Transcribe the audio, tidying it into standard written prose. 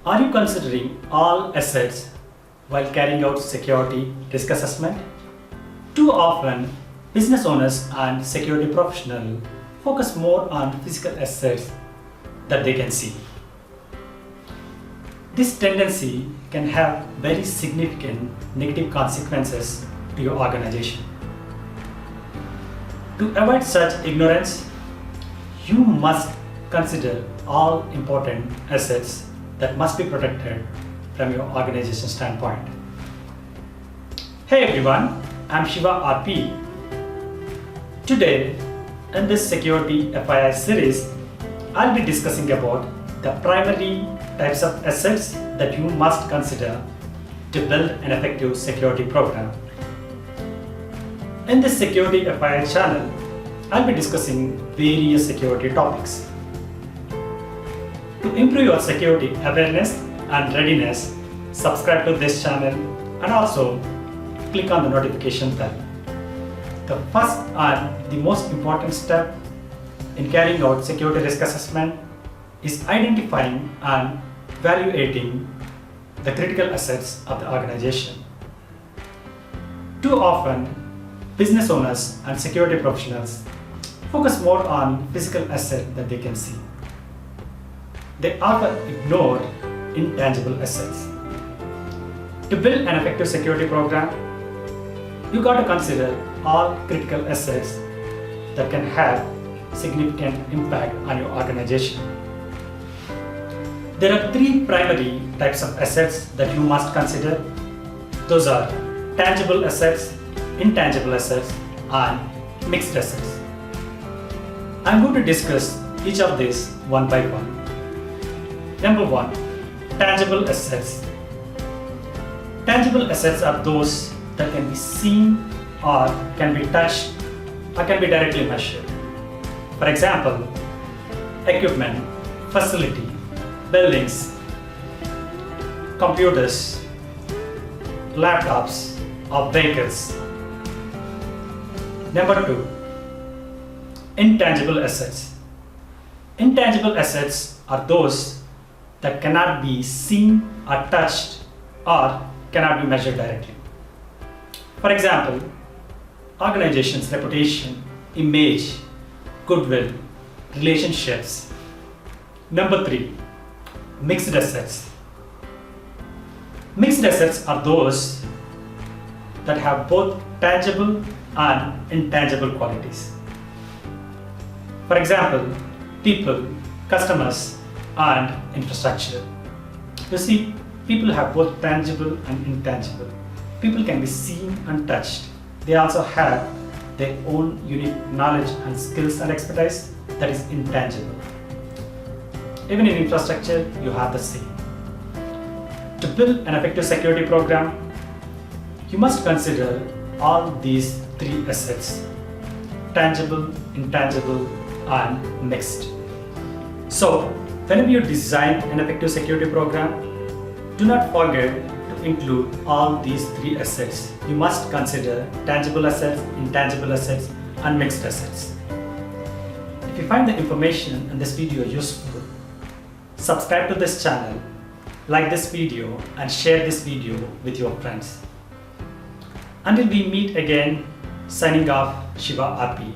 Are you considering all assets while carrying out security risk assessment? Too often, business owners and security professionals focus more on physical assets that they can see. This tendency can have very significant negative consequences to your organization. To avoid such ignorance, you must consider all important assets that must be protected from your organization standpoint. Hey everyone, I'm Shiva RP. Today, in this Security FII series, I'll be discussing about the primary types of assets that you must consider to build an effective security program. In this Security FII channel, I'll be discussing various security topics. To improve your security awareness and readiness, subscribe to this channel and also click on the notification bell. The first and the most important step in carrying out security risk assessment is identifying and evaluating the critical assets of the organization. Too often, business owners and security professionals focus more on physical assets that they can see. They often ignore intangible assets. To build an effective security program, you got to consider all critical assets that can have significant impact on your organization. There are three primary types of assets that you must consider. Those are tangible assets, intangible assets, and mixed assets. I'm going to discuss each of these one by one. Number one, tangible assets. Tangible assets are those that can be seen or can be touched or can be directly measured. For example, equipment, facility, buildings, computers, laptops, or vehicles. Number two, intangible assets. Intangible assets are those that cannot be seen or touched or cannot be measured directly. For example, organization's reputation, image, goodwill, relationships. Number three, mixed assets. Mixed assets are those that have both tangible and intangible qualities. For example, people, customers, and infrastructure. You see, people have both tangible and intangible. People can be seen and touched. They also have their own unique knowledge and skills and expertise that is intangible. Even in infrastructure, you have the same. To build an effective security program, you must consider all these three assets: tangible, intangible, and mixed. So, whenever you design an effective security program, do not forget to include all these three assets. You must consider tangible assets, intangible assets, and mixed assets. If you find the information in this video useful, subscribe to this channel, like this video, and share this video with your friends. Until we meet again, signing off, Shiva RP.